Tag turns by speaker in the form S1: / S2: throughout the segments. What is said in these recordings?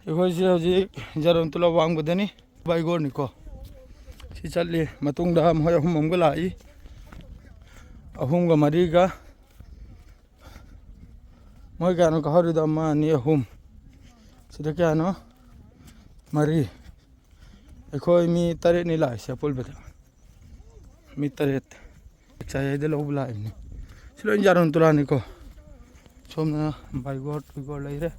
S1: ꯑꯩꯈꯣꯏꯁꯤ ꯍꯧꯖꯤꯛ ꯖꯔꯣꯟꯇꯨꯂꯥ ꯋꯥꯡꯕꯗꯅꯤ ꯕꯥꯏꯒꯣꯔꯅꯤꯀꯣ ꯁꯤ ꯆꯠꯂꯤ ꯃꯇꯨꯡꯗ ꯃꯣꯏ ꯑꯍꯨꯝ ꯑꯃꯒ ꯂꯥꯛꯏ ꯑꯍꯨꯝꯒ ꯃꯔꯤꯒ ꯃꯣꯏ ꯀꯌꯥꯅꯣ ꯀꯥꯍꯧꯔꯤꯗꯣ ꯑꯃ ꯑꯅꯤ ꯑꯍꯨꯝ ꯁꯤꯗ ꯀꯌꯥꯅꯣ ꯃꯔꯤ ꯑꯩꯈꯣꯏ ꯃꯤ ꯇꯔꯦꯠꯅꯤ ꯂꯥꯛꯏꯁꯦ ꯑꯄꯨꯟꯕꯗ ꯃꯤ ꯇꯔꯦꯠ ꯆꯥꯏꯗ ꯂꯧꯕ ꯂꯥꯛꯏꯕꯅꯤ ꯁꯤ ꯂꯣꯏ ꯖꯔꯣꯟꯇꯨꯂꯥꯅꯤꯀꯣ ꯁꯣꯝꯗꯅ ꯕꯥꯏꯒꯣꯔ ꯂꯩꯔꯦ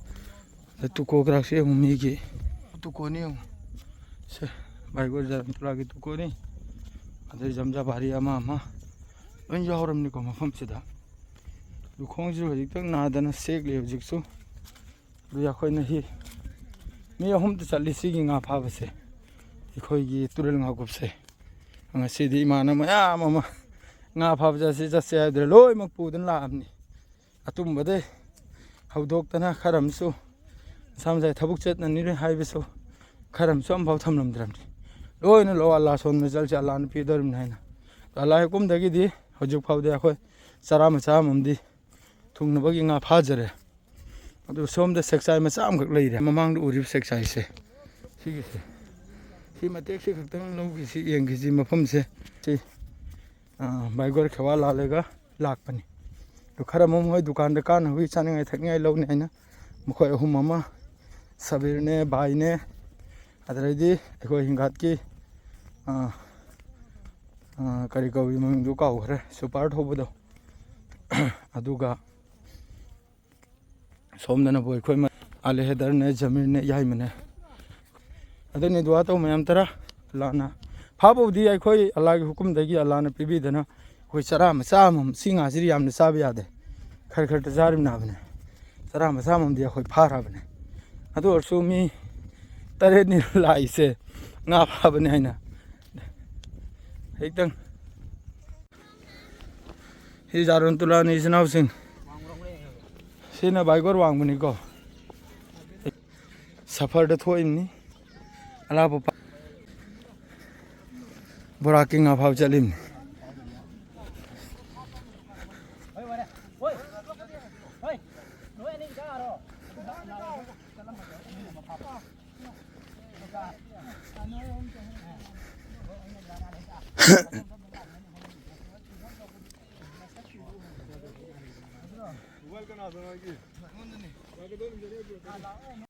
S1: ꯇꯨꯀꯣ ꯒ꯭ꯔꯥꯛꯁꯤ ꯑꯃꯨꯛ ꯃꯤꯒꯤ ꯇꯨꯀꯣꯅꯤ ꯑꯃꯨꯛ ꯁꯦ ꯕꯥꯏꯒꯣꯔ ꯖꯔꯣꯟꯇꯨꯂꯥꯒꯤ ꯇꯨꯀꯣꯅꯤ ꯑꯗꯩ ꯖꯝꯖꯥꯕꯥꯔꯤ ꯑꯃ ꯂꯣꯏ ꯌꯥꯎꯔꯕꯅꯤꯀꯣ ꯃꯐꯝꯁꯤꯗ ꯂꯨꯈꯣꯡꯁꯤꯁꯨ ꯍꯧꯖꯤꯛꯇꯪ ꯅꯥꯗꯅ ꯁꯦꯛꯂꯤ ꯍꯧꯖꯤꯛꯁꯨ ꯑꯗꯨ ꯑꯩꯈꯣꯏꯅ ꯃꯤ ꯑꯍꯨꯝꯇ ꯆꯠꯂꯤ ꯁꯤꯒꯤ ꯉꯥ ꯐꯥꯕꯁꯦ ꯑꯩꯈꯣꯏꯒꯤ ꯇꯨꯔꯦꯜ ꯉꯥꯀꯨꯞꯁꯦ ꯉꯁꯤꯗꯤ ꯏꯃꯥꯟꯅꯕ ꯃꯌꯥꯝ ꯑꯃ ꯉꯥ ꯐꯥꯕ ꯆꯠꯁꯦ ꯍꯥꯏꯗ꯭ꯔꯦ ꯂꯣꯏꯅꯃꯛ ꯄꯨꯗꯨꯅ ꯂꯥꯛꯑꯕꯅꯤ ꯑꯇꯨꯝꯕꯗꯩ ꯍꯧꯗꯣꯛꯇꯅ ꯈꯔ ꯑꯃꯁꯨ ꯃꯁꯥ ꯃꯁꯥꯒꯤ ꯊꯕꯛ ꯆꯠꯅꯅꯤ ꯍꯥꯏꯕꯁꯨ ꯈꯔ ꯑꯃꯁꯨ ꯑꯃꯐꯥꯎ ꯊꯝꯂꯝꯗ꯭ꯔꯕꯅꯤ ꯂꯣꯏꯅ ꯂꯥꯛꯑꯣ ꯑꯜꯂꯥ ꯁꯣꯟꯕ ꯆꯠꯁꯤ ꯑꯜꯂꯥꯅ ꯄꯤꯗꯧꯔꯤꯕꯅꯤ ꯍꯥꯏꯅ ꯑꯜꯂꯥ ꯍꯦꯀꯨꯝꯗꯒꯤꯗꯤ ꯍꯧꯖꯤꯛ ꯐꯥꯎꯗꯤ ꯑꯩꯈꯣꯏ ꯆꯔꯥ ꯃꯆꯥ ꯑꯃꯗꯤ ꯊꯨꯡꯅꯕꯒꯤ ꯉꯥ ꯐꯥꯖꯔꯦ ꯑꯗꯨ ꯁꯣꯝꯗ ꯁꯦꯛꯆꯥꯏ ꯃꯆꯥ ꯑꯃꯈꯛ ꯂꯩꯔꯦ ꯃꯃꯥꯡꯗ ꯎꯔꯤꯕ ꯁꯦꯛꯆꯥꯏꯁꯦ ꯁꯤꯒꯤꯁꯦ ꯁꯤ ꯃꯇꯦꯛꯁꯤ ꯈꯛꯇꯪ ꯂꯧꯈꯤꯁꯤ ꯌꯦꯡꯈꯤꯁꯤ ꯃꯐꯝꯁꯦ ꯁꯤ ꯕꯥꯏꯒꯣꯔ ꯈꯦꯋꯥ ꯂꯥꯜꯂꯒ ꯂꯥꯛꯄꯅꯤ ꯑꯗꯨ ꯈꯔ ꯑꯃꯨꯛ ꯃꯣꯏ ꯗꯨꯀꯥꯟꯗ ꯀꯥꯟꯅꯕꯒꯤ ꯆꯥꯅꯤꯡꯉꯥꯏ ꯊꯛꯅꯤꯡꯉꯥꯏ ꯂꯧꯅꯤ ꯍꯥꯏꯅ ꯃꯈꯣꯏ ꯑꯍꯨꯝ ꯑꯃ ꯁꯕꯤꯔꯅꯦ ꯕꯥꯏꯅꯦ ꯑꯗꯩꯗꯤ ꯑꯩꯈꯣꯏ ꯍꯤꯡꯒꯥꯠꯀꯤ ꯀꯔꯤ ꯀꯧꯏ ꯃꯃꯤꯡꯗꯨ ꯀꯥꯎꯈ꯭ꯔꯦ ꯁꯨꯄꯔ ꯊꯧꯕꯗꯣ ꯑꯗꯨꯒ ꯁꯣꯝꯗꯅꯕꯨ ꯑꯩꯈꯣꯏ ꯑꯂꯤ ꯍꯦꯗꯔꯅꯦ ꯖꯃꯤꯔꯅꯦ ꯌꯥꯏꯃꯅꯦ ꯑꯗꯨꯅꯤ ꯗꯨꯋꯥ ꯇꯧ ꯃꯌꯥꯝ ꯇꯔꯥ ꯑꯜꯂꯥꯅ ꯐꯥꯕꯕꯨꯗꯤ ꯑꯩꯈꯣꯏ ꯑꯜꯂꯥꯒꯤ ꯍꯨꯀꯨꯝꯗꯒꯤ ꯑꯜꯂꯥꯅ ꯄꯤꯕꯤꯗꯅ ꯑꯩꯈꯣꯏ ꯆꯔꯥ ꯃꯆꯥ ꯑꯃꯃꯝ ꯁꯤ ꯉꯥꯁꯤꯗꯤ ꯌꯥꯝꯅ ꯆꯥꯕ ꯌꯥꯗꯦ ꯈꯔ ꯈꯔꯇ ꯆꯥꯔꯤꯕꯅꯕꯅꯦ ꯆꯔꯥ ꯃꯆꯥ ꯑꯃꯃꯝꯗꯤ ꯑꯩꯈꯣꯏ ꯐꯥꯔꯕꯅꯦ ꯑꯗꯨ ꯑꯣꯏꯔꯁꯨ ꯃꯤ ꯇꯔꯦꯠꯅꯤ ꯂꯥꯛꯏꯁꯦ ꯉꯥ ꯐꯥꯕꯅꯤ ꯍꯥꯏꯅ ꯍꯦꯛꯇꯪ ꯁꯤ ꯖꯔꯣꯟꯇꯨꯂꯥꯅꯤ ꯏꯆꯤꯟ ꯏꯅꯥꯎꯁꯤꯡ ꯁꯤꯅ ꯕꯥꯏꯒꯣꯔ ꯋꯥꯡꯕꯅꯤꯀꯣ ꯁꯐꯔꯗ ꯊꯣꯛꯏꯕꯅꯤ ꯑꯂꯥꯞꯄ ꯕꯣꯔꯥꯛꯀꯤ ꯉꯥ ꯐꯥꯕ ꯆꯠꯂꯤꯕꯅꯤ